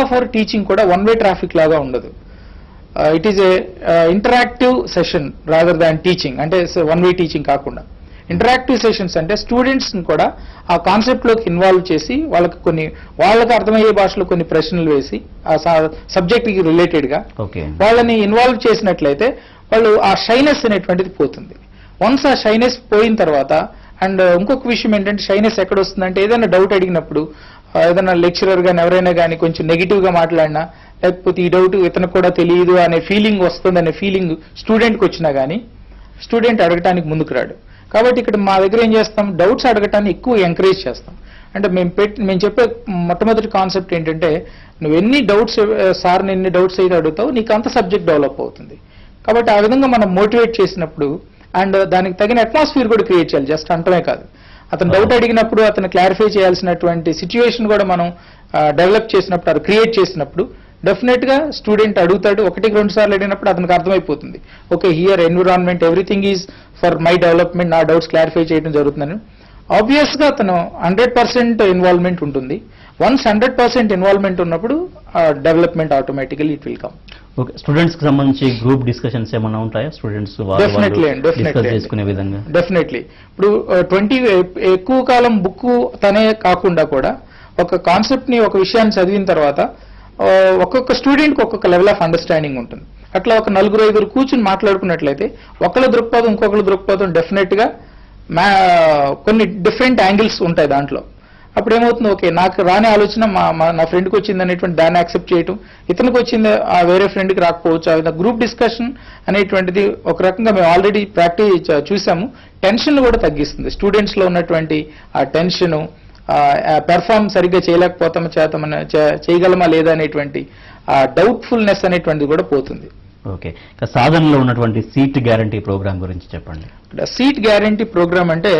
Of our teaching కూడా one way traffic లాగా ఉండదు. It is a interactive session rather than teaching, అంటే one way teaching కాకుండా interactive sessions అంటే స్టూడెంట్స్ని కూడా ఆ కాన్సెప్ట్లోకి ఇన్వాల్వ్ చేసి వాళ్ళకి అర్థమయ్యే భాషలో కొన్ని ప్రశ్నలు వేసి ఆ సబ్జెక్ట్కి రిలేటెడ్గా వాళ్ళని ఇన్వాల్వ్ చేసినట్లయితే వాళ్ళు ఆ షైనెస్ అనేటువంటిది పోతుంది. వన్స్ ఆ షైనెస్ పోయిన తర్వాత, అండ్ ఇంకొక విషయం ఏంటంటే షైనెస్ ఎక్కడ వస్తుందంటే ఏదైనా డౌట్ అడిగినప్పుడు ఏదైనా లెక్చరర్ కానీ ఎవరైనా కానీ కొంచెం నెగిటివ్గా మాట్లాడినా, లేకపోతే ఈ డౌట్ ఇతనికి కూడా తెలియదు అనే ఫీలింగ్ వస్తుంది అనే ఫీలింగ్ స్టూడెంట్కి వచ్చినా కానీ స్టూడెంట్ అడగటానికి ముందుకు రాడు. కాబట్టి ఇక్కడ మా దగ్గర ఏం చేస్తాం, డౌట్స్ అడగటాన్ని ఎక్కువ ఎంకరేజ్ చేస్తాం. అంటే మేము చెప్పే మొట్టమొదటి కాన్సెప్ట్ ఏంటంటే, నువ్వు ఎన్ని డౌట్స్ సార్ని ఎన్ని డౌట్స్ అయితే అడుగుతావు నీకు అంత సబ్జెక్ట్ డెవలప్ అవుతుంది. కాబట్టి ఆ విధంగా మనం మోటివేట్ చేసినప్పుడు అండ్ దానికి తగిన అట్మాస్ఫియర్ కూడా క్రియేట్ చేయాలి, జస్ట్ అంటమే కాదు. అతను డౌట్ అడిగినప్పుడు అతను క్లారిఫై చేయాల్సినటువంటి సిచ్యువేషన్ కూడా మనం డెవలప్ చేసినప్పుడు, అది క్రియేట్ చేసినప్పుడు డెఫినెట్ గా స్టూడెంట్ అడుగుతాడు. 1-2 సార్లు అడిగినప్పుడు అతనికి అర్థమైపోతుంది, okay here environment everything is for my development, నా డౌట్స్ క్లారిఫై చేయడం జరుగుతుందని ఆబ్వియస్ గా అతను 100% ఇన్వాల్వ్మెంట్ ఉంటుంది. వన్స్ 100% ఇన్వాల్వ్మెంట్ ఉన్నప్పుడు development automatically it will come. Okay, students కి సంబంధించి గ్రూప్ డిస్కషన్స్ ఏమైనా ఉంటాయా? స్టూడెంట్స్ డెఫినెట్లీ ఇప్పుడు 20 ఎక్కువ కాలం బుక్ తనే కాకుండా కూడా ఒక కాన్సెప్ట్ ని, ఒక విషయాన్ని చదివిన తర్వాత ఒక్కొక్క స్టూడెంట్కి ఒక్కొక్క లెవెల్ ఆఫ్ అండర్స్టాండింగ్ ఉంటుంది. అట్లా ఒక 4-5 కూర్చుని మాట్లాడుకున్నట్లయితే ఒకళ్ళ దృక్పథం ఇంకొకళ్ళ దృక్పథం డెఫినెట్ గా కొన్ని డిఫరెంట్ యాంగిల్స్ ఉంటాయి దాంట్లో. అప్పుడు ఏమవుతుంది, ఓకే నాకు రాని ఆలోచన నా ఫ్రెండ్కి వచ్చింది అనేటువంటి దాన్ని యాక్సెప్ట్ చేయటం, ఇతనికి వచ్చింది ఆ వేరే ఫ్రెండ్కి రాకపోవచ్చు. ఆ విధంగా గ్రూప్ డిస్కషన్ అనేటువంటిది ఒక రకంగా మేము ఆల్రెడీ ప్రాక్టీస్ చూసాము, టెన్షన్ కూడా తగ్గిస్తుంది. స్టూడెంట్స్లో ఉన్నటువంటి ఆ టెన్షను, పెర్ఫార్మ్ సరిగ్గా చేయలేకపోతామా చేయగలమా లేదా అనేటువంటి ఆ డౌట్ఫుల్నెస్ అనేటువంటిది కూడా పోతుంది. ఓకే, సాధనలో ఉన్నటువంటి సీట్ గ్యారంటీ ప్రోగ్రామ్ గురించి చెప్పండి. సీట్ గ్యారంటీ ప్రోగ్రామ్ అంటే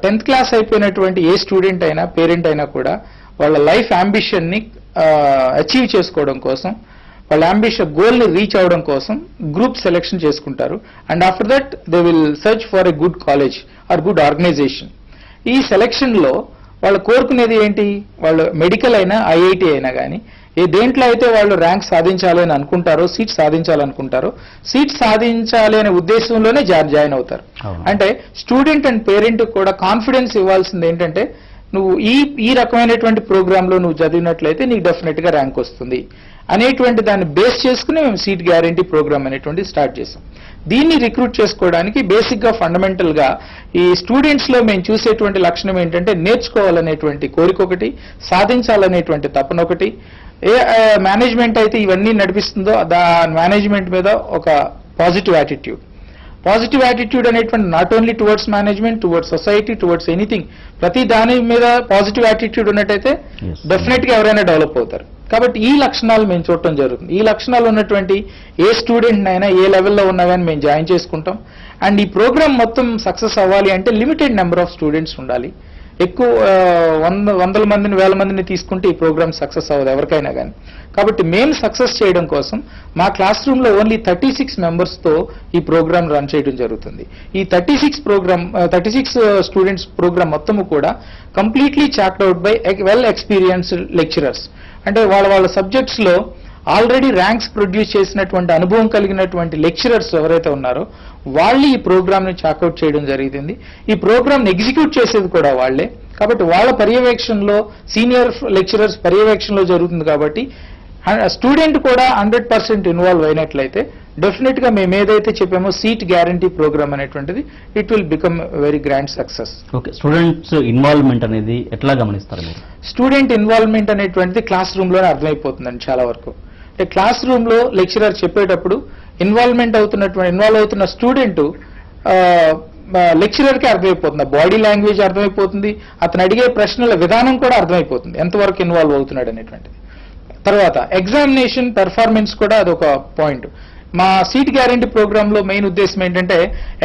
10th క్లాస్ అయిపోయినటువంటి ఏ స్టూడెంట్ అయినా పేరెంట్ అయినా కూడా వాళ్ళ లైఫ్ అంబిషన్ని అచీవ్ చేసుకోవడం కోసం, వాళ్ళ అంబిషన్ గోల్ని రీచ్ అవడం కోసం గ్రూప్ సెలెక్షన్ చేసుకుంటారు. And after that they will search for a good college or good organisation. ఈ సెలక్షన్లో వాళ్ళు కోరుకునేది ఏంటి, వాళ్ళు మెడికల్ అయినా ఐఐటి అయినా కానీ దేంట్లో అయితే వాళ్ళు ర్యాంక్ సాధించాలని అనుకుంటారో, సీట్ సాధించాలనుకుంటారో, సీట్ సాధించాలి అనే ఉద్దేశంలోనే జాయిన్ అవుతారు. అంటే స్టూడెంట్ అండ్ పేరెంట్ కూడా కాన్ఫిడెన్స్ ఇవ్వాల్సింది ఏంటంటే, నువ్వు ఈ రకమైనటువంటి ప్రోగ్రాంలో నువ్వు చదివినట్లయితే నీకు డెఫినెట్ గా ర్యాంక్ వస్తుంది అనేటువంటి దాన్ని బేస్ చేసుకుని మేము సీట్ గ్యారంటీ ప్రోగ్రామ్ అనేటువంటి స్టార్ట్ చేసాం. దీన్ని రిక్రూట్ చేసుకోవడానికి బేసిక్ గా ఫండమెంటల్ గా ఈ స్టూడెంట్స్ లో మేము చూసేటువంటి లక్షణం ఏంటంటే, నేర్చుకోవాలనేటువంటి కోరిక ఒకటి, సాధించాలనేటువంటి తపన ఒకటి. ఏ మేనేజ్మెంట్ అయితే ఇవన్నీ నడిపిస్తుందో దాని మేనేజ్మెంట్ మీద ఒక పాజిటివ్ యాటిట్యూడ్ అనేటువంటి not only towards management, towards society, towards anything, ప్రతి దాని మీద పాజిటివ్ యాటిట్యూడ్ ఉన్నట్టయితే డెఫినెట్ గా ఎవరైనా డెవలప్ అవుతారు. కాబట్టి ఈ లక్షణాలు మేము చూడటం జరుగుతుంది. ఈ లక్షణాలు ఉన్నటువంటి ఏ స్టూడెంట్ అయినా ఏ లెవెల్లో ఉన్నా కానీ మేము జాయిన్ చేసుకుంటాం. అండ్ ఈ ప్రోగ్రామ్ మొత్తం సక్సెస్ అవ్వాలి అంటే లిమిటెడ్ నెంబర్ ఆఫ్ స్టూడెంట్స్ ఉండాలి. ఎక్కువ వందల మందిని, వేల మందిని తీసుకుంటే ఈ ప్రోగ్రామ్ సక్సెస్ అవ్వదు ఎవరికైనా కానీ. కాబట్టి మేము సక్సెస్ చేయడం కోసం మా క్లాస్ రూమ్లో ఓన్లీ 36 మెంబర్స్తో ఈ ప్రోగ్రామ్ రన్ చేయడం జరుగుతుంది. ఈ 36 స్టూడెంట్స్ ప్రోగ్రామ్ మొత్తము కూడా completely chalked out by well experienced lecturers. అంటే వాళ్ళ సబ్జెక్ట్స్లో ఆల్రెడీ ర్యాంక్స్ ప్రొడ్యూస్ చేసినటువంటి అనుభవం కలిగినటువంటి లెక్చరర్స్ ఎవరైతే ఉన్నారో వాళ్ళు ఈ ప్రోగ్రామ్ని చాకౌట్ చేయడం జరుగుతుంది. ఈ ప్రోగ్రామ్ని ఎగ్జిక్యూట్ చేసేది కూడా వాళ్లే. కాబట్టి వాళ్ళ పర్యవేక్షణలో, సీనియర్ లెక్చరర్స్ పర్యవేక్షణలో జరుగుతుంది. కాబట్టి స్టూడెంట్ కూడా 100% ఇన్వాల్వ్ అయినట్లయితే డెఫినెట్ గా మేము ఏదైతే చెప్పామో సీట్ గ్యారంటీ ప్రోగ్రామ్ అనేటువంటిది it will become very grand success. Okay, students involvement అనేది ఎట్లా గమనిస్తారు మీరు? స్టూడెంట్ ఇన్వాల్వ్మెంట్ అనేటువంటిది క్లాస్ రూమ్ లోనే అర్థమైపోతుందండి చాలా వరకు. క్లాస్ రూమ్ లో లెక్చరర్ చెప్పేటప్పుడు ఇన్వాల్వ్ అవుతున్న స్టూడెంట్ లెక్చరర్కి అర్థమైపోతుంది, బాడీ లాంగ్వేజ్ అర్థమైపోతుంది, అతను అడిగే ప్రశ్నల విధానం కూడా అర్థమైపోతుంది ఎంతవరకు ఇన్వాల్వ్ అవుతున్నాడు అనేటువంటిది. తర్వాత ఎగ్జామినేషన్ పెర్ఫార్మెన్స్ కూడా అదొక పాయింట్. మా సీట్ గ్యారంటీ ప్రోగ్రామ్ లో మెయిన్ ఉద్దేశం ఏంటంటే,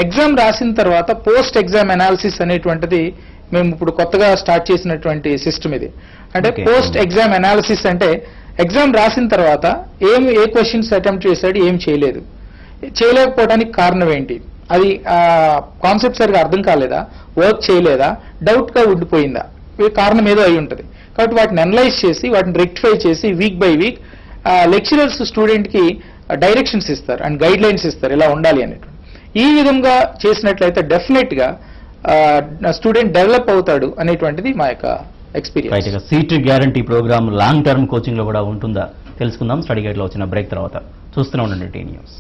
ఎగ్జామ్ రాసిన తర్వాత పోస్ట్ ఎగ్జామ్ అనాలిసిస్ అనేటువంటిది మేము ఇప్పుడు కొత్తగా స్టార్ట్ చేసినటువంటి సిస్టమ్ ఇది. అంటే పోస్ట్ ఎగ్జామ్ అనాలిసిస్ అంటే ఎగ్జామ్ రాసిన తర్వాత ఏ క్వశ్చన్స్ అటెంప్ట్ చేశాడు, ఏం చేయలేకపోవడానికి కారణం ఏంటి, అది కాన్సెప్ట్ సరిగా అర్థం కాలేదా, వర్క్ చేయలేదా, డౌట్ గా ఉండిపోయిందా, కారణం ఏదో అయి ఉంటుంది. కాబట్టి వాటిని అనలైజ్ చేసి వాటిని రెక్టిఫై చేసి వీక్ బై వీక్ లెక్చరర్స్ స్టూడెంట్కి డైరెక్షన్స్ ఇస్తారు అండ్ గైడ్ లైన్స్ ఇస్తారు ఇలా ఉండాలి అనేటువంటి. ఈ విధంగా చేసినట్లయితే డెఫినెట్గా స్టూడెంట్ డెవలప్ అవుతాడు అనేటువంటిది మా యొక్క experience. Seat guarantee programme long term coaching లో కూడా ఉంటుందా తెలుసుకుందాం స్టడీ గైడ్ లో వచ్చిన బ్రేక్ తర్వాత. చూస్తూనే ఉండండి టీ న్యూస్.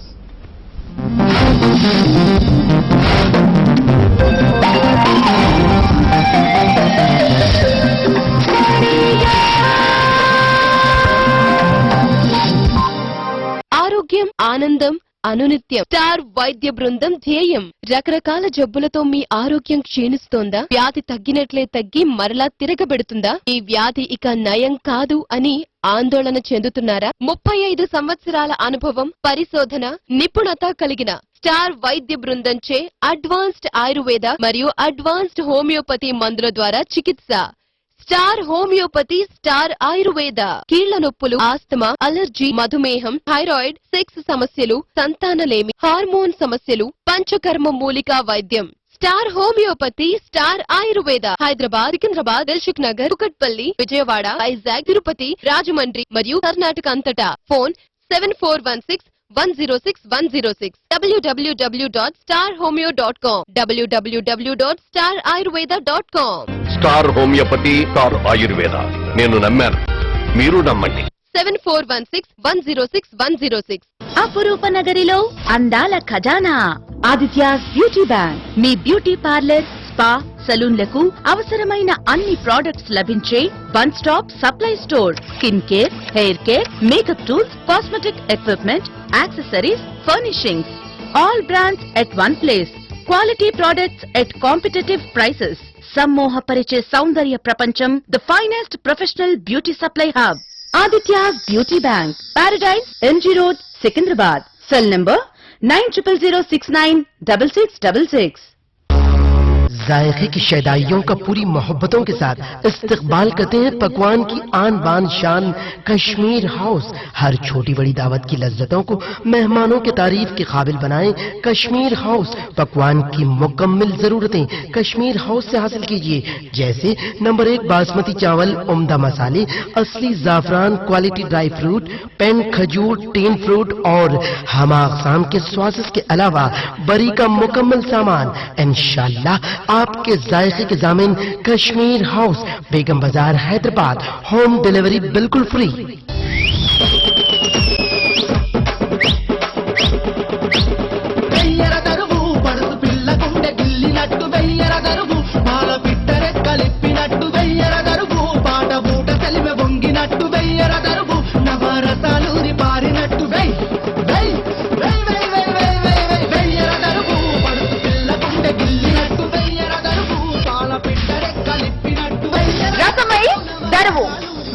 ఆరోగ్యం ఆనందం అనునిత్యం. స్టార్ వైద్య బృందం ధ్యేయం. రకరకాల జబ్బులతో మీ ఆరోగ్యం క్షీణిస్తోందా? వ్యాధి తగ్గినట్లే తగ్గి మరలా తిరగబెడుతుందా? ఈ వ్యాధి ఇక నయం కాదు అని ఆందోళన చెందుతున్నారా? 35 సంవత్సరాల అనుభవం, పరిశోధన, నిపుణత కలిగిన స్టార్ వైద్య బృందంచే అడ్వాన్స్డ్ ఆయుర్వేద మరియు అడ్వాన్స్డ్ హోమియోపతి మందుల ద్వారా చికిత్స. Star homeopathy, star Ayurveda. కీళ్ల నొప్పులు, ఆస్తమా, అలర్జీ, మధుమేహం, థైరాయిడ్, సెక్స్ సమస్యలు, సంతానలేమి, హార్మోన్ సమస్యలు, పంచకర్మ మూలికా వైద్యం. Star homeopathy, star Ayurveda. Hyderabad, Secunderabad, Dilsukh Nagar, Kukatpally, Vijayawada, Vizag, Tirupati, Rajahmundry మరియు కర్ణాటక అంతటా. Phone 7416-106-106. www.starhomeo.com. www.starayurveda.com. Star homeopathy, star Ayurveda. నేను నమ్మాను, మీరు నమ్మండి. 7416-106-106. అపురూప నగరిలో అందాల ఖజానా ఆదిత్యాస్ బ్యూటీ బ్యాంక్. మీ బ్యూటీ పార్లర్, స్పా, సలూన్లకు అవసరమైన అన్ని ప్రొడక్ట్స్ లభించే one stop supply store. Skin care, hair care, makeup tools, cosmetic equipment, accessories, furnishings. All brands at one place. Quality products at competitive prices. సమ్మోహపరిచే సౌందర్య ప్రపంచం. The finest professional beauty supply hub Aditya's beauty bank, Paradise, MG road, Secunderabad. Cell number 9000696666. जायके की शैदाइयों का पूरी मोहब्बतों के साथ इस्तकबाल करते हैं पकवान की आन बान शान कश्मीर हाउस। हर छोटी बड़ी दावत की लज्जतों को मेहमानों के तारीफ के काबिल बनाएं कश्मीर हाउस। पकवान की मुकम्मल जरूरतें कश्मीर हाउस से हासिल कीजिए, जैसे नंबर 1 बासमती चावल, उम्दा मसाले, असली जाफरान, क्वालिटी ड्राई फ्रूट, पेन खजूर, टेन फ्रूट और हमा अक़साम के स्वादिष्ट के अलावा बरी का मुकम्मल सामान। इंशाअल्लाह आपके जायके के जामिन Kashmir house, Begum Bazar, Hyderabad. Home delivery बिल्कुल फ्री।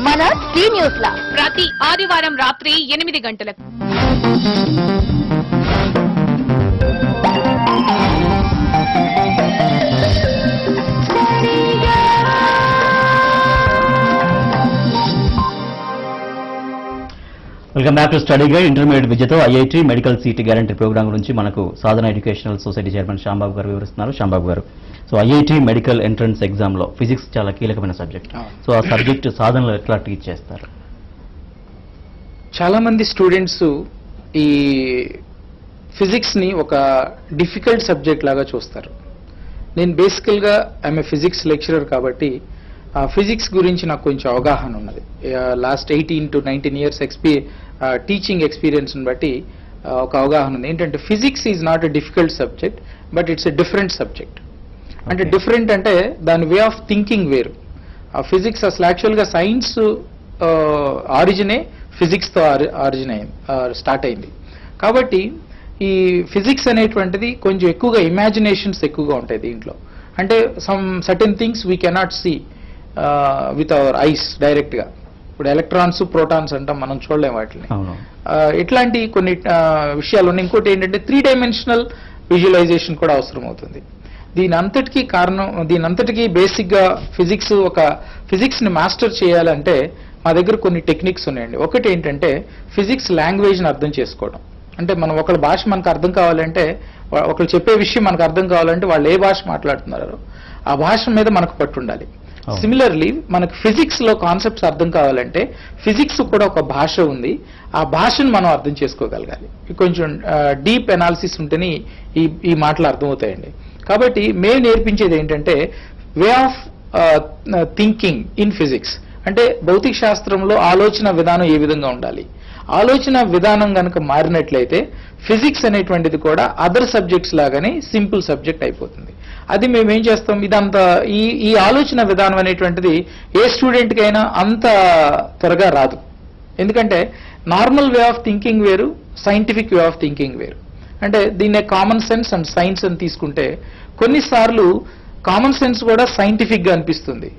మన టీ న్యూస్ లా ప్రతి ఆదివారం రాత్రి 8 గంటలకు. Welcome back to study guide. Intermediate విద్యతో IIT medical seat guarantee programme గురించి మనకు Sadhana educational society chairman Shyambabu గారు వివరిస్తున్నారు. శ్యాంబాబు గారు, so IIT medical entrance exam లో ఫిజిక్స్ చాలా కీలకమైన సబ్జెక్ట్. సో ఆ సబ్జెక్ట్ సాధనలో ఎట్లా టీచ్ చేస్తారు? చాలా మంది స్టూడెంట్స్ ఈ ఫిజిక్స్ ని ఒక డిఫికల్ట్ సబ్జెక్ట్ లాగా చూస్తారు. నేను బేసికల్గా ఐఎమ్ ఫిజిక్స్ లెక్చరర్ కాబట్టి ఫిజిక్స్ గురించి నాకు కొంచెం అవగాహన ఉన్నది. లాస్ట్ 18 to 19 years టీచింగ్ ఎక్స్పీరియన్స్ని బట్టి ఒక అవగాహన ఉంది. ఏంటంటే physics is not a difficult subject, but it's a different subject. అంటే డిఫరెంట్ అంటే దాని వే ఆఫ్ థింకింగ్ వేరు. ఫిజిక్స్ అసలు యాక్చువల్గా సైన్స్ ఆరిజినే ఫిజిక్స్తో ఆరిజిన్ అయింది, స్టార్ట్ అయింది. కాబట్టి ఈ ఫిజిక్స్ అనేటువంటిది కొంచెం ఎక్కువగా ఇమాజినేషన్స్ ఎక్కువగా ఉంటాయి దీంట్లో. అంటే some certain things we cannot see with our eyes డైరెక్ట్గా. ఇప్పుడు ఎలక్ట్రాన్స్, ప్రోటాన్స్ అంటాం, మనం చూడలేం వాటిని. ఇట్లాంటి కొన్ని విషయాలు ఉన్నాయి. ఇంకోటి ఏంటంటే 3 dimensional విజువలైజేషన్ కూడా అవసరం అవుతుంది. దీని అంతటికీ బేసిక్గా ఫిజిక్స్ని మాస్టర్ చేయాలంటే మా దగ్గర కొన్ని టెక్నిక్స్ ఉన్నాయండి. ఒకటి ఏంటంటే ఫిజిక్స్ లాంగ్వేజ్ని అర్థం చేసుకోవడం. అంటే మనం ఒకళ్ళ భాష మనకు అర్థం కావాలంటే, ఒకళ్ళు చెప్పే విషయం మనకు అర్థం కావాలంటే వాళ్ళు ఏ భాష మాట్లాడుతున్నారో ఆ భాష మీద మనకు పట్టు ఉండాలి. సిమిలర్లీ మనకు ఫిజిక్స్ లో కాన్సెప్ట్స్ అర్థం కావాలంటే ఫిజిక్స్ కూడా ఒక భాష ఉంది, ఆ భాషను మనం అర్థం చేసుకోగలగాలి. కొంచెం డీప్ అనాలిసిస్ ఉంటేనే ఈ మాటలు అర్థమవుతాయండి. కాబట్టి మేము నేర్పించేది ఏంటంటే way of thinking in physics. అంటే భౌతిక శాస్త్రంలో ఆలోచన విధానం ఏ విధంగా ఉండాలి, ఆలోచన విధానం కనుక మారినట్లయితే ఫిజిక్స్ అనేటువంటిది కూడా అదర్ సబ్జెక్ట్స్ లాగానే సింపుల్ సబ్జెక్ట్ అయిపోతుంది. అది మేము ఏం చేస్తాం, ఇదంతా ఈ ఆలోచన విధానం అనేటువంటిది ఏ స్టూడెంట్కి అయినా అంత త్వరగా రాదు. ఎందుకంటే నార్మల్ వే ఆఫ్ థింకింగ్ వేరు, సైంటిఫిక్ వే ఆఫ్ థింకింగ్ వేరు. అంటే దీన్నే కామన్ సెన్స్ అండ్ సైన్స్ అని తీసుకుంటే కొన్నిసార్లు కామన్ సెన్స్ కూడా సైంటిఫిక్ గా అనిపిస్తుంది,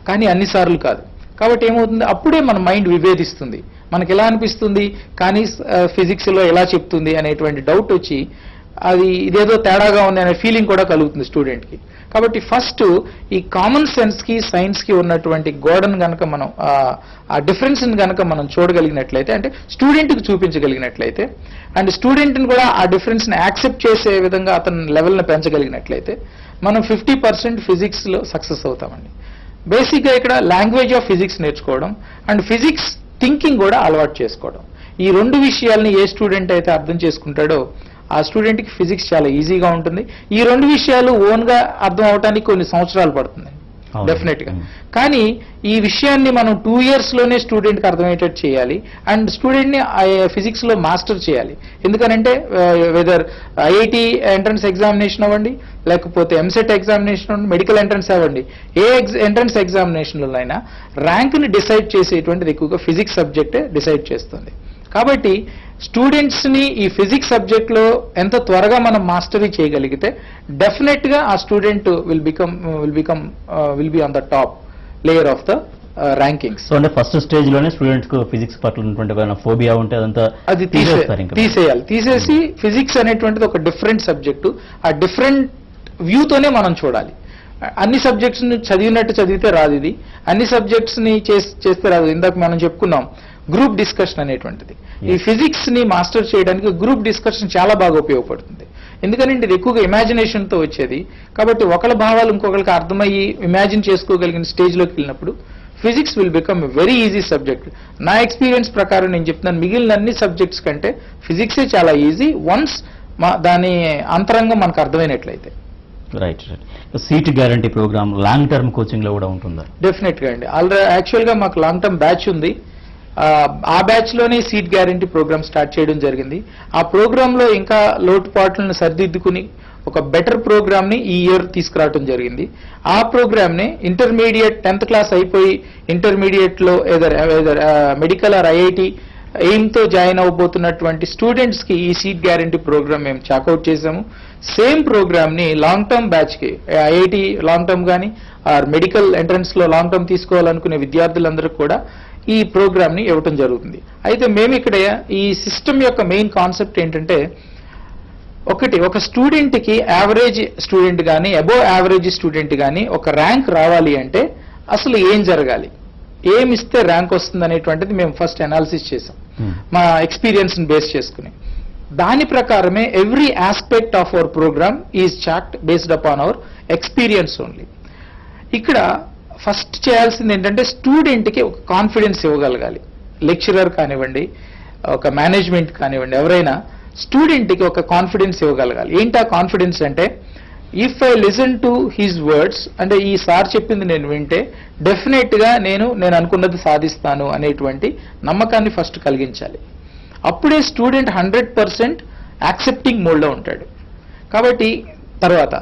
కానీ అన్నిసార్లు కాదు. కాబట్టి ఏమవుతుంది, అప్పుడే మన మైండ్ విభేదిస్తుంది. మనకి ఎలా అనిపిస్తుంది కానీ ఫిజిక్స్ లో ఎలా చెప్తుంది అనేటువంటి డౌట్ వచ్చి అది ఇదేదో తేడాగా ఉంది అనే ఫీలింగ్ కూడా కలుగుతుంది స్టూడెంట్ కి. కాబట్టి ఫస్ట్ ఈ కామన్ సెన్స్ కి సైన్స్ కి ఉన్నటువంటి గోడను గనక మనం ఆ డిఫరెన్స్ గనక మనం చూడగలిగినట్లయితే, అంటే స్టూడెంట్ కి చూపించగలిగినట్లయితే, అండ్ స్టూడెంట్ ని కూడా ఆ డిఫరెన్స్ ని యాక్సెప్ట్ చేసే విధంగా అతని లెవెల్ ని పెంచగలిగినట్లయితే మనం 50% ఫిజిక్స్ లో సక్సెస్ అవుతామండి. బేసిక్ గా ఇక్కడ లాంగ్వేజ్ ఆఫ్ ఫిజిక్స్ నేర్చుకోవడం అండ్ ఫిజిక్స్ థింకింగ్ కూడా అలవాటు చేసుకోవడం, ఈ రెండు విషయాల్ని ఏ స్టూడెంట్ అయితే అర్థం చేసుకుంటాడో ఆ స్టూడెంట్ కి ఫిజిక్స్ చాలా ఈజీగా ఉంటుంది. ఈ రెండు విషయాలు ఓన్ గా అర్థం అవడానికి కొన్ని సంవత్సరాలు పడుతుంది డెఫినెట్ గా. కానీ ఈ విషయాన్ని మనం 2 years లోనే స్టూడెంట్ కి అర్థమయ్యేటట్టు చేయాలి అండ్ స్టూడెంట్ ని ఫిజిక్స్ లో మాస్టర్ చేయాలి. ఎందుకనంటే వెదర్ ఐఐటి ఎంట్రన్స్ ఎగ్జామినేషన్ అవ్వండి, లేకపోతే ఎంసెట్ ఎగ్జామినేషన్ అవ్వండి, మెడికల్ ఎంట్రన్స్ అవ్వండి, ఏ ఎంట్రన్స్ ఎగ్జామినేషన్లో అయినా ర్యాంక్ ని డిసైడ్ చేసేటువంటిది ఎక్కువగా ఫిజిక్స్ సబ్జెక్టే డిసైడ్ చేస్తుంది. కాబట్టి స్టూడెంట్స్ ని ఈ ఫిజిక్స్ సబ్జెక్ట్ లో ఎంత త్వరగా మనం మాస్టరీ చేయగలిగితే డెఫినెట్ గా ఆ student will be on the top layer of the rankings. So అంటే ఫస్ట్ స్టేజ్ లోనే స్టూడెంట్స్ కు ఫిజిక్స్ పట్ల ఉన్నటువంటి ఫోబియా ఉంటే అదంతా అది తీసేయాలి. తీసేసి ఫిజిక్స్ అనేటువంటిది ఒక డిఫరెంట్ సబ్జెక్టు, ఆ డిఫరెంట్ వ్యూతోనే మనం చూడాలి. అన్ని సబ్జెక్ట్స్ ని చదివినట్టు చదివితే రాదు, ఇది అన్ని సబ్జెక్ట్స్ ని చేస్తే రాదు. ఇందాక మనం చెప్పుకున్నాం గ్రూప్ డిస్కషన్ అనేటువంటిది. ఈ ఫిజిక్స్ ని మాస్టర్ చేయడానికి గ్రూప్ డిస్కషన్ చాలా బాగా ఉపయోగపడుతుంది. ఎందుకంటే ఇది ఎక్కువగా ఇమాజినేషన్ తో వచ్చేది. కాబట్టి ఒకళ్ళ భావాలు ఇంకొకరికి అర్థమయ్యి ఇమాజిన్ చేసుకోగలిగిన స్టేజ్ లోకి వెళ్ళినప్పుడు physics will become very easy subject. నా ఎక్స్పీరియన్స్ ప్రకారం నేను చెప్తున్నాను, మిగిలిన అన్ని సబ్జెక్ట్స్ కంటే ఫిజిక్సే చాలా ఈజీ వన్స్ దాని అంతరంగం మనకు అర్థమైనట్లయితే. Right right. Seat guarantee programme long term coaching లో కూడా ఉంటుందా? డెఫినెట్ గా అండి. ఆల్రెడీ యాక్చువల్ గా మాకు లాంగ్ టర్మ్ బ్యాచ్ ఉంది. ఆ బ్యాచ్ లోనే సీట్ గ్యారంటీ ప్రోగ్రామ్ స్టార్ట్ చేయడం జరిగింది. ఆ ప్రోగ్రామ్ లో ఇంకా లోటుపాట్లను సరిదిద్దుకుని ఒక బెటర్ ప్రోగ్రామ్ ని ఈ ఇయర్ తీసుకురావడం జరిగింది. ఆ ప్రోగ్రామ్ ని ఇంటర్మీడియట్ 10th క్లాస్ అయిపోయి ఇంటర్మీడియట్ లో either medical are IIT aim తో జాయిన్ అవబోతున్నటువంటి స్టూడెంట్స్ కి ఈ సీట్ గ్యారంటీ ప్రోగ్రామ్ మేము చాకౌట్ చేశాము. సేమ్ ప్రోగ్రామ్ ని లాంగ్ టర్మ్ బ్యాచ్ కి ఐఐటి లాంగ్ టర్మ్ కానీ ఆర్ మెడికల్ ఎంట్రన్స్ లో లాంగ్ టర్మ్ తీసుకోవాలనుకునే విద్యార్థులందరికీ కూడా ఈ ప్రోగ్రామ్ ని ఇవ్వటం జరుగుతుంది. అయితే మేము ఇక్కడ ఈ సిస్టమ్ యొక్క మెయిన్ కాన్సెప్ట్ ఏంటంటే, ఒక స్టూడెంట్ కి యావరేజ్ స్టూడెంట్ కానీ అబోవ్ యావరేజ్ స్టూడెంట్ కానీ ఒక ర్యాంక్ రావాలి అంటే అసలు ఏం జరగాలి, ఏం ఇస్తే ర్యాంక్ వస్తుంది అనేటువంటిది మేము ఫస్ట్ అనాలిసిస్ చేసాం మా ఎక్స్పీరియన్స్ ని బేస్ చేసుకుని. దాని ప్రకారమే every aspect of our programme is chalked based upon our experience only. ఇక్కడ ఫస్ట్ చేయాల్సింది ఏంటంటే స్టూడెంట్ కి ఒక కాన్ఫిడెన్స్ ఇవ్వగలగాలి. లెక్చరర్ కానివ్వండి, ఒక మేనేజ్మెంట్ కానివ్వండి, ఎవరైనా స్టూడెంట్ కి ఒక కాన్ఫిడెన్స్ ఇవ్వగలగాలి. ఏంటి ఆ కాన్ఫిడెన్స్ అంటే, if I listen to his words, అంటే ఈ సార్ చెప్పింది నేను వింటే డెఫినెట్ గా నేను అనుకున్నది సాధిస్తాను అనేటువంటి నమ్మకాన్ని ఫస్ట్ కలిగించాలి. అప్పుడే స్టూడెంట్ 100% యాక్సెప్టింగ్ మోడ్లో ఉంటాడు. కాబట్టి తర్వాత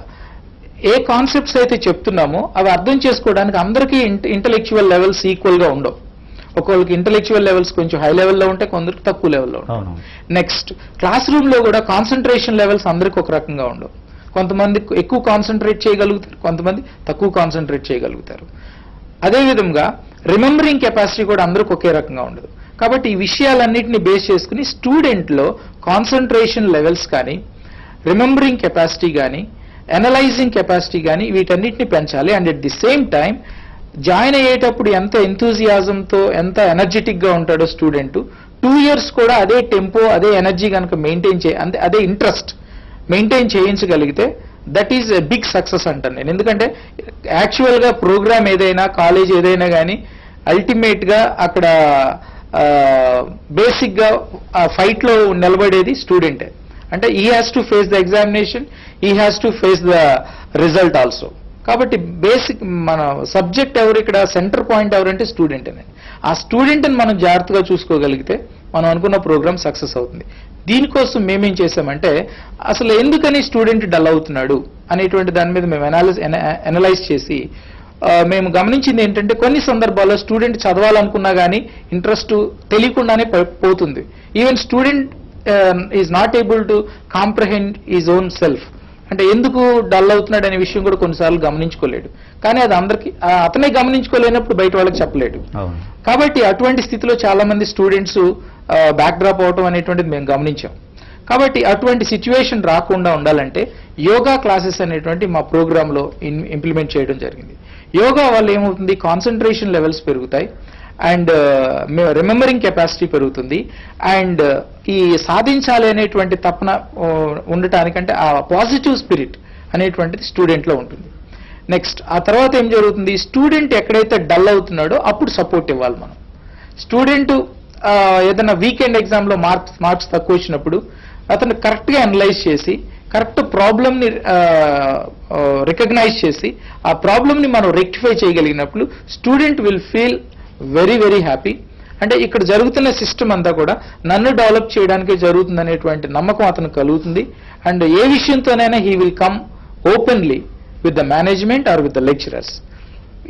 ఏ కాన్సెప్ట్స్ అయితే చెప్తున్నామో అవి అర్థం చేసుకోవడానికి అందరికీ ఇంటలెక్చువల్ లెవెల్స్ ఈక్వల్ గా ఉండవు. ఒకళ్ళకి ఇంటలెక్చువల్ లెవెల్స్ కొంచెం హై లెవెల్లో ఉంటాయి, కొందరికి తక్కువ లెవెల్లో ఉంటాయి. నెక్స్ట్ క్లాస్ రూమ్ లో కూడా కాన్సన్ట్రేషన్ లెవెల్స్ అందరికి ఒక రకంగా ఉండవు. కొంతమంది ఎక్కువ కాన్సన్ట్రేట్ చేయగలుగుతారు, కొంతమంది తక్కువ కాన్సన్ట్రేట్ చేయగలుగుతారు. అదేవిధంగా రిమెంబరింగ్ కెపాసిటీ కూడా అందరికి ఒకే రకంగా ఉండదు. కాబట్టి ఈ విషయాలన్నింటినీ బేస్ చేసుకుని స్టూడెంట్ లో కాన్సన్ట్రేషన్ లెవెల్స్ కానీ, రిమెంబరింగ్ కెపాసిటీ కానీ, అనలైజింగ్ కెపాసిటీ కానీ వీటన్నిటిని పెంచాలి. And at the same time join అయ్యేటప్పుడు ఎంత ఎంతూజియాజంతో ఎంత ఎనర్జెటిక్ గా ఉంటాడో స్టూడెంట్ 2 years కూడా అదే టెంపో అదే ఎనర్జీ కనుక మెయింటైన్ అదే ఇంట్రెస్ట్ మెయింటైన్ చేయించగలిగితే that is a big success అంటాను నేను. ఎందుకంటే యాక్చువల్గా ప్రోగ్రామ్ ఏదైనా, కాలేజ్ ఏదైనా కానీ అల్టిమేట్గా అక్కడ బేసిక్గా ఫైట్లో నిలబడేది స్టూడెంటే. అంటే ఈ has to face the examination, ఈ has to face the result also. కాబట్టి బేసిక్ మన సబ్జెక్ట్ ఎవరు, ఇక్కడ సెంటర్ పాయింట్ ఎవరంటే స్టూడెంట్ అనేది. ఆ స్టూడెంట్ని మనం జాగ్రత్తగా చూసుకోగలిగితే మనం అనుకున్న ప్రోగ్రామ్ సక్సెస్ అవుతుంది. దీనికోసం మేమేం చేసామంటే అసలు ఎందుకని స్టూడెంట్ డల్ అవుతున్నాడు అనేటువంటి దాని మీద మేము అనలైజ్ చేసి మేము గమనించింది ఏంటంటే కొన్ని సందర్భాల్లో స్టూడెంట్ చదవాలనుకున్నా కానీ ఇంట్రెస్ట్ తెలియకుండానే పోతుంది. Even student is not able to comprehend is own self. అంటే ఎందుకు డల్ అవుతున్నాడు అనే విషయం కూడా కొన్నిసార్లు గమనించుకోలేడు. కానీ అది అందరికీ అతనే గమనించుకోలేనప్పుడు బయట వాళ్ళకి చెప్పలేడు. కాబట్టి అటువంటి స్థితిలో చాలా మంది స్టూడెంట్స్ బ్యాక్ డ్రాప్ అవటం అనేటువంటిది మేము గమనించాం. కాబట్టి అటువంటి సిచ్యువేషన్ రాకుండా ఉండాలంటే యోగా క్లాసెస్ అనేటువంటి మా ప్రోగ్రాంలో ఇంప్లిమెంట్ చేయడం జరిగింది. యోగా వల్ల ఏమవుతుంది, కాన్సన్ట్రేషన్ లెవెల్స్ పెరుగుతాయి అండ్ రిమెంబరింగ్ కెపాసిటీ పెరుగుతుంది అండ్ ఈ సాధించాలి అనేటువంటి తపన ఉండటానికంటే ఆ పాజిటివ్ స్పిరిట్ అనేటువంటిది స్టూడెంట్లో ఉంటుంది. నెక్స్ట్ ఆ తర్వాత ఏం జరుగుతుంది, స్టూడెంట్ ఎక్కడైతే డల్ అవుతున్నాడో అప్పుడు సపోర్ట్ ఇవ్వాలి మనం. స్టూడెంట్ ఏదైనా వీకెండ్ ఎగ్జామ్లో మార్క్స్ తక్కువ వచ్చినప్పుడు అతను కరెక్ట్గా అనలైజ్ చేసి కరెక్ట్ ప్రాబ్లమ్ని రికగ్నైజ్ చేసి ఆ ప్రాబ్లమ్ని మనం రెక్టిఫై చేయగలిగినప్పుడు student will feel very very happy. అంటే ఇక్కడ జరుగుతున్న సిస్టమ్ అంతా కూడా నన్ను డెవలప్ చేయడానికి జరుగుతుంది అనేటువంటి నమ్మకం అతను కలుగుతుంది. అండ్ ఏ విషయంతోనైనా he will come openly with the management or with the lecturers.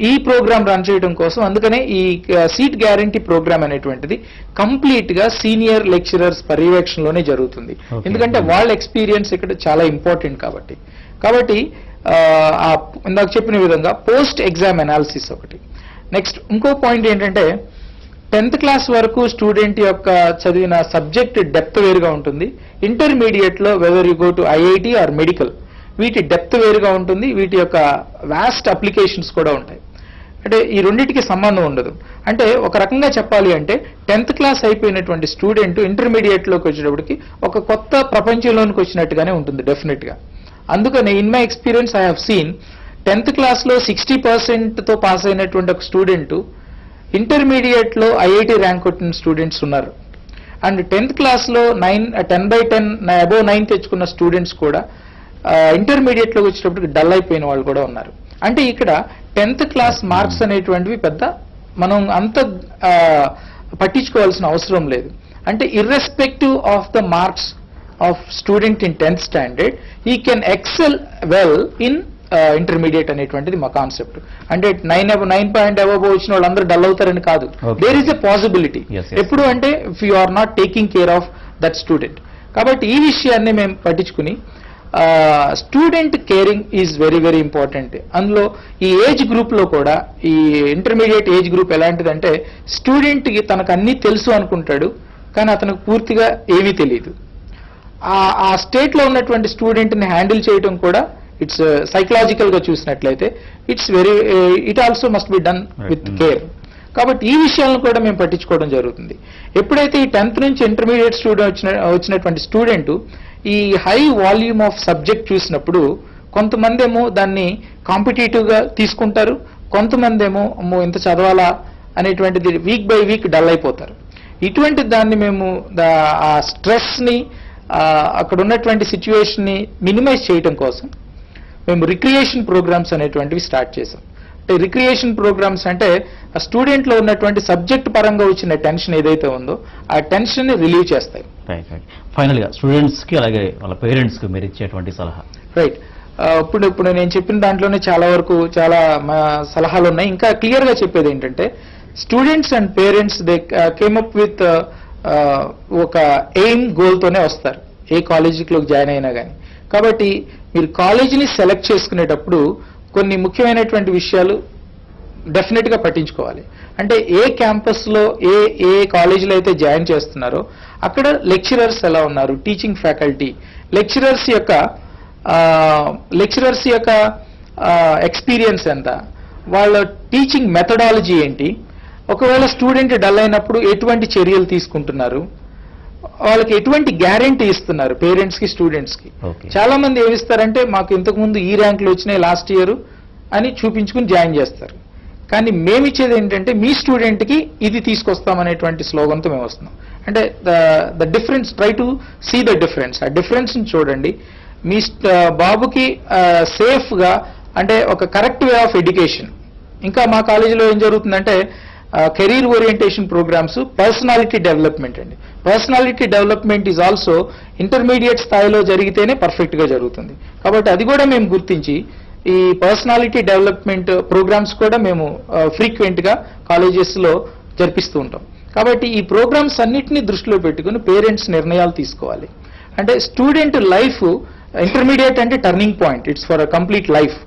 ఈ ప్రోగ్రామ్ రన్ చేయడం కోసం అందుకనే ఈ సీట్ గ్యారంటీ ప్రోగ్రామ్ అనేటువంటిది కంప్లీట్ గా సీనియర్ లెక్చరర్స్ పర్యవేక్షణలోనే జరుగుతుంది. ఎందుకంటే వాళ్ళ ఎక్స్పీరియన్స్ ఇక్కడ చాలా ఇంపార్టెంట్ కాబట్టి ఇందాక చెప్పిన విధంగా పోస్ట్ ఎగ్జామ్ అనాలిసిస్ ఒకటి. నెక్స్ట్ ఇంకో పాయింట్ ఏంటంటే 10th క్లాస్ వరకు స్టూడెంట్ యొక్క చదివిన సబ్జెక్ట్ డెప్త్ వేరుగా ఉంటుంది. ఇంటర్మీడియట్లో whether you go to IIT are medical వీటి డెప్త్ వేరుగా ఉంటుంది. వీటి యొక్క వాస్ట్ అప్లికేషన్స్ కూడా ఉంటాయి. అంటే ఈ రెండింటికి సంబంధం ఉండదు. అంటే ఒక రకంగా చెప్పాలి అంటే 10th క్లాస్ అయిపోయినటువంటి స్టూడెంట్ ఇంటర్మీడియట్లోకి వచ్చేటప్పటికి ఒక కొత్త ప్రపంచంలోనికి వచ్చినట్టుగానే ఉంటుంది డెఫినెట్గా. అందుకని in my experience I have seen 10th క్లాస్లో 60%తో పాస్ అయినటువంటి ఒక స్టూడెంట్ ఇంటర్మీడియట్లో ఐఐటి ర్యాంక్ కొట్టిన స్టూడెంట్స్ ఉన్నారు. అండ్ 10th క్లాస్లో 10/10 అబోవ్ 9 తెచ్చుకున్న స్టూడెంట్స్ కూడా ఇంటర్మీడియట్లోకి వచ్చేటప్పటికి డల్ అయిపోయిన వాళ్ళు కూడా ఉన్నారు. అంటే ఇక్కడ 10th క్లాస్ మార్క్స్ అనేటువంటివి పెద్ద మనం అంత పట్టించుకోవాల్సిన అవసరం లేదు. అంటే irrespective of the marks of student in 10th standard he can XL well in intermediate అనేటువంటిది మా కాన్సెప్ట్. అంటే 9 పాయింట్ అబవ్ వచ్చిన వాళ్ళందరూ డల్ అవుతారని కాదు. There is a possibility. ఎప్పుడు అంటే if you are not taking care of that student. కాబట్టి ఈ విషయాన్ని మేము పట్టించుకుని student caring is very very important. అందులో ఈ ఏజ్ గ్రూప్లో కూడా ఈ ఇంటర్మీడియట్ ఏజ్ గ్రూప్ ఎలాంటిదంటే స్టూడెంట్కి తనకు అన్నీ తెలుసు అనుకుంటాడు కానీ అతనికి పూర్తిగా ఏమీ తెలియదు. ఆ స్టేట్లో ఉన్నటువంటి స్టూడెంట్ని హ్యాండిల్ చేయడం కూడా ఇట్స్ సైకలాజికల్గా చూసినట్లయితే it also must be done with care. కాబట్టి ఈ విషయాలను కూడా మేము పట్టించుకోవడం జరుగుతుంది. ఎప్పుడైతే ఈ 10th నుంచి ఇంటర్మీడియట్ స్టూడెంట్ వచ్చినటువంటి స్టూడెంట్ ఈ హై వాల్యూమ్ ఆఫ్ సబ్జెక్ట్ చూసినప్పుడు కొంతమంది ఏమో దాన్ని కాంపిటేటివ్గా తీసుకుంటారు, కొంతమంది ఏమో ఇంత చదవాలా అనేటువంటిది వీక్ బై వీక్ డల్ అయిపోతారు. ఇటువంటి దాన్ని మేము ఆ స్ట్రెస్ని అక్కడ ఉన్నటువంటి సిచ్యువేషన్ని మినిమైజ్ చేయడం కోసం మేము రిక్రియేషన్ ప్రోగ్రామ్స్ అనేటువంటివి స్టార్ట్ చేసాం. అంటే రిక్రియేషన్ ప్రోగ్రామ్స్ అంటే ఆ స్టూడెంట్లో ఉన్నటువంటి సబ్జెక్ట్ పరంగా వచ్చిన టెన్షన్ ఏదైతే ఉందో ఆ టెన్షన్ని రిలీవ్ చేస్తాయి. ఫైనల్గా స్టూడెంట్స్కి అలాగే వాళ్ళ పేరెంట్స్కి మీరు ఇచ్చేటువంటి సలహా? రైట్. ఇప్పుడు నేను చెప్పిన దాంట్లోనే చాలా మా సలహాలు ఉన్నాయి. ఇంకా క్లియర్గా చెప్పేది ఏంటంటే students and parents they came up with ఒక ఎయిమ్ గోల్తోనే వస్తారు ఏ కాలేజీలోకి జాయిన్ అయినా కానీ. కాబట్టి మీరు కాలేజీని సెలెక్ట్ చేసుకునేటప్పుడు కొన్ని ముఖ్యమైనటువంటి విషయాలు డెఫినెట్గా పట్టించుకోవాలి. అంటే ఏ క్యాంపస్లో ఏ కాలేజీలో అయితే జాయిన్ చేస్తున్నారో అక్కడ లెక్చరర్స్ ఎలా ఉన్నారు, టీచింగ్ ఫ్యాకల్టీ, లెక్చరర్స్ యొక్క ఎక్స్పీరియన్స్ ఎంత, వాళ్ళ టీచింగ్ మెథడాలజీ ఏంటి, ఒకవేళ స్టూడెంట్ డల్ అయినప్పుడు ఎటువంటి చర్యలు తీసుకుంటున్నారు, వాళ్ళకి ఎటువంటి గ్యారెంటీ ఇస్తున్నారు పేరెంట్స్ కి స్టూడెంట్స్ కి? Okay. చాలా మంది ఏమిస్తారంటే మాకు ఇంతకు ముందు ఈ ర్యాంకులు వచ్చినాయి లాస్ట్ ఇయర్ అని చూపించుకుని జాయిన్ చేస్తారు. కానీ మేము ఇచ్చేది ఏంటంటే మీ స్టూడెంట్ కి ఇది తీసుకొస్తామనేటువంటి స్లోగన్తో మేము వస్తున్నాం. అంటే the difference, try to see the difference. ఆ డిఫరెన్స్ ని చూడండి. మీ బాబుకి సేఫ్ గా, అంటే ఒక కరెక్ట్ వే ఆఫ్ ఎడ్యుకేషన్. ఇంకా మా కాలేజీలో ఏం జరుగుతుందంటే career orientation programmes, personality development అండి. Personality development is also intermediate స్థాయిలో జరిగితేనే పర్ఫెక్ట్ గా జరుగుతుంది. కాబట్టి అది కూడా మేము గుర్తించి ఈ పర్సనాలిటీ డెవలప్మెంట్ ప్రోగ్రామ్స్ కూడా మేము ఫ్రీక్వెంట్ గా కాలేజెస్ లో జరిపిస్తూ ఉంటాం. కాబట్టి ఈ ప్రోగ్రామ్స్ అన్నిటినీ దృష్టిలో పెట్టుకుని పేరెంట్స్ నిర్ణయాలు తీసుకోవాలి. అంటే స్టూడెంట్ లైఫ్, ఇంటర్మీడియట్ అంటే turning point, it's for a complete life.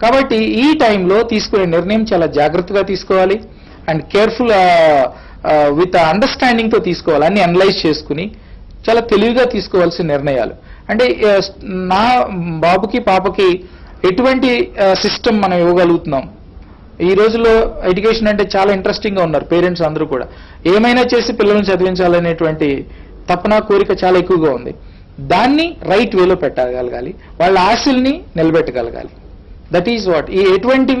కాబట్టి ఈ టైంలో తీసుకునే నిర్ణయం చాలా జాగ్రత్తగా తీసుకోవాలి అండ్ కేర్ఫుల్ విత్ అండర్స్టాండింగ్ తో తీసుకోవాలి. అన్ని అనలైజ్ చేసుకుని చాలా తెలివిగా తీసుకోవాల్సిన నిర్ణయాలు. అంటే నా బాబుకి పాపకి ఎటువంటి సిస్టమ్ మనం ఇవ్వగలుగుతున్నాం. ఈ రోజుల్లో ఎడ్యుకేషన్ అంటే చాలా ఇంట్రెస్టింగ్ గా ఉన్నారు పేరెంట్స్ అందరూ కూడా. ఏమైనా చేసి పిల్లల్ని చదివించాలనేటువంటి తపన, కోరిక చాలా ఎక్కువగా ఉంది. దాన్ని రైట్ వేలో పెట్టగలగాలి, వాళ్ళ ఆశల్ని నిలబెట్టగలగాలి. That is what. ఈ ఎటువంటి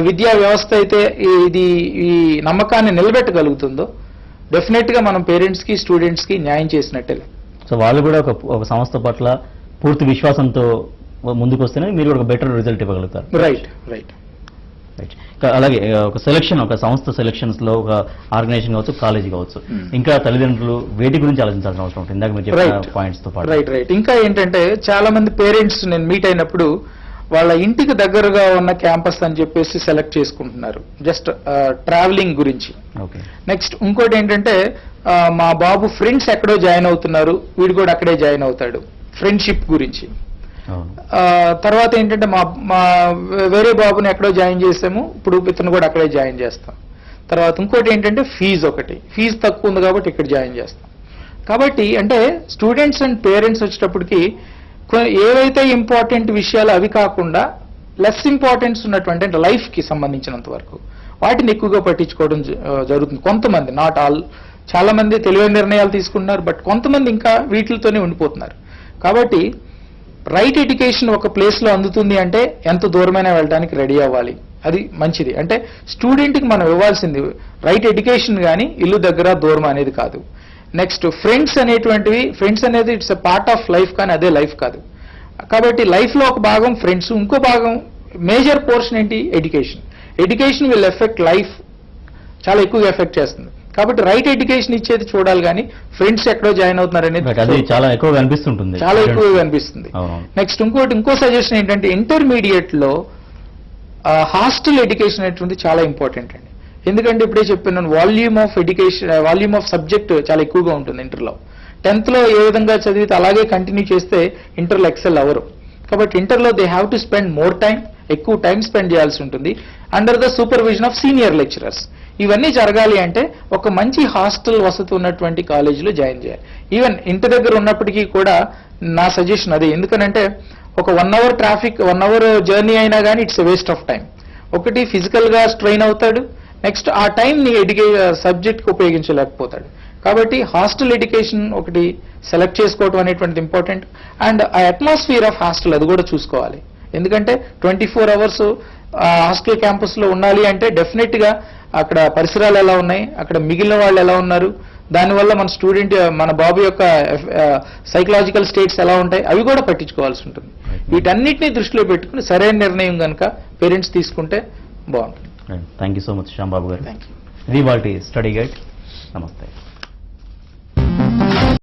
విద్యా వ్యవస్థ అయితే ఈ నమ్మకాన్ని నిలబెట్టగలుగుతుందో డెఫినెట్ గా మనం పేరెంట్స్ కి స్టూడెంట్స్ కి న్యాయం చేసినట్టే. సో వాళ్ళు కూడా ఒక సంస్థ పట్ల పూర్తి విశ్వాసంతో ముందుకు వస్తేనే మీరు ఒక బెటర్ రిజల్ట్ ఇవ్వగలుగుతారు. Right right right. అలాగే ఒక సెలక్షన్, ఒక సంస్థ సెలక్షన్స్ లో ఒక ఆర్గనైజేషన్ కావచ్చు, కాలేజీ కావచ్చు, ఇంకా తల్లిదండ్రులు వేటి గురించి ఆలోచించాల్సిన అవసరం ఉంటుంది. ఇందాక మీరు చెప్పిన పాయింట్స్ తో పాటు. Right right. ఇంకా ఏంటంటే చాలా మంది పేరెంట్స్ నేను మీట్ అయినప్పుడు వాళ్ళ ఇంటికి దగ్గరగా ఉన్న క్యాంపస్ అని చెప్పేసి సెలెక్ట్ చేసుకుంటున్నారు జస్ట్ ట్రావెలింగ్ గురించి. ఓకే. నెక్స్ట్ ఇంకోటి ఏంటంటే మా బాబు ఫ్రెండ్స్ ఎక్కడో జాయిన్ అవుతున్నారు, వీడు కూడా అక్కడే జాయిన్ అవుతాడు, ఫ్రెండ్షిప్ గురించి. తర్వాత ఏంటంటే మా వేరే బాబుని ఎక్కడో జాయిన్ చేసాము, ఇప్పుడు ఇతను కూడా అక్కడే జాయిన్ చేస్తాం. తర్వాత ఇంకోటి ఏంటంటే ఫీజు తక్కువ ఉంది కాబట్టి ఇక్కడ జాయిన్ చేస్తాం. కాబట్టి అంటే స్టూడెంట్స్ అండ్ పేరెంట్స్ వచ్చేటప్పటికి ఏవైతే ఇంపార్టెంట్ విషయాలు అవి కాకుండా లెస్ ఇంపార్టెన్స్ ఉన్నటువంటి, అంటే లైఫ్ కి సంబంధించినంత వరకు వాటిని ఎక్కువగా పట్టించుకోవడం జరుగుతుంది. కొంతమంది, నాట్ ఆల్, చాలా మంది తెలివైన నిర్ణయాలు తీసుకుంటున్నారు, బట్ కొంతమంది ఇంకా వీటితోనే ఉండిపోతున్నారు. కాబట్టి రైట్ ఎడ్యుకేషన్ ఒక ప్లేస్ లో అందుతుంది అంటే ఎంత దూరమైనా వెళ్ళడానికి రెడీ అవ్వాలి, అది మంచిది. అంటే స్టూడెంట్కి మనం ఇవ్వాల్సింది రైట్ ఎడ్యుకేషన్, కానీ ఇల్లు దగ్గర దూరం అనేది కాదు. నెక్స్ట్ ఫ్రెండ్స్ అనేది it's a part of life, కానీ అదే లైఫ్ కాదు. కాబట్టి లైఫ్ లో ఒక భాగం ఫ్రెండ్స్, ఇంకో భాగం మేజర్ పోర్షన్ ఏంటి education. Education will effect life, చాలా ఎక్కువగా ఎఫెక్ట్ చేస్తుంది. కాబట్టి రైట్ ఎడ్యుకేషన్ ఇచ్చేది చూడాలి, కానీ ఫ్రెండ్స్ ఎక్కడో జాయిన్ అవుతున్నారు అనేది చాలా ఎక్కువగా అనిపిస్తుంటుంది, చాలా ఎక్కువగా అనిపిస్తుంది. నెక్స్ట్ ఇంకో సజెషన్ ఏంటంటే ఇంటర్మీడియట్ లో హాస్టల్ ఎడ్యుకేషన్ అనేటువంటి చాలా ఇంపార్టెంట్ అండి. ఎందుకంటే ఇప్పుడే చెప్పినాను, వాల్యూమ్ ఆఫ్ సబ్జెక్ట్ చాలా ఎక్కువగా ఉంటుంది ఇంటర్లో. 10th లో ఏ విధంగా చదివితే అలాగే కంటిన్యూ చేస్తే ఇంటర్లో ఎక్సెల్ అవ్వరు. కాబట్టి ఇంటర్లో they have to spend more time, ఎక్కువ టైం స్పెండ్ చేయాల్సి ఉంటుంది under the supervision of senior lecturers. ఇవన్నీ జరగాలి అంటే ఒక మంచి హాస్టల్ వసతి ఉన్నటువంటి కాలేజీలో జాయిన్ చేయాలి. ఈవెన్ ఇంటి దగ్గర ఉన్నప్పటికీ కూడా నా సజెషన్ అదే. ఎందుకనంటే ఒక 1 hour ట్రాఫిక్, 1 hour జర్నీ అయినా కానీ it's a waste of time. ఒకటి ఫిజికల్ గా స్ట్రెయిన్ అవుతాడు, నెక్స్ట్ ఆ టైంని సబ్జెక్ట్కి ఉపయోగించలేకపోతాడు. కాబట్టి హాస్టల్ ఎడ్యుకేషన్ ఒకటి సెలెక్ట్ చేసుకోవడం అనేటువంటిది ఇంపార్టెంట్. అండ్ ఆ అట్మాస్ఫియర్ ఆఫ్ హాస్టల్ అది కూడా చూసుకోవాలి. ఎందుకంటే 24 hours హాస్టల్ క్యాంపస్ లో ఉండాలి అంటే డెఫినెట్ గా అక్కడ పరిసరాలు ఎలా ఉన్నాయి, అక్కడ మిగిలిన వాళ్ళు ఎలా ఉన్నారు, దానివల్ల మన బాబు యొక్క సైకలాజికల్ స్టేట్స్ ఎలా ఉంటాయి, అవి కూడా పట్టించుకోవాల్సి ఉంటుంది. వీటన్నిటిని దృష్టిలో పెట్టుకుని సరైన నిర్ణయం కనుక పేరెంట్స్ తీసుకుంటే బాగుంటుంది. Thank you so much Shyambabu గారు. Thank you. ఇది వాళ్ళ స్టడీ గైడ్. నమస్తే.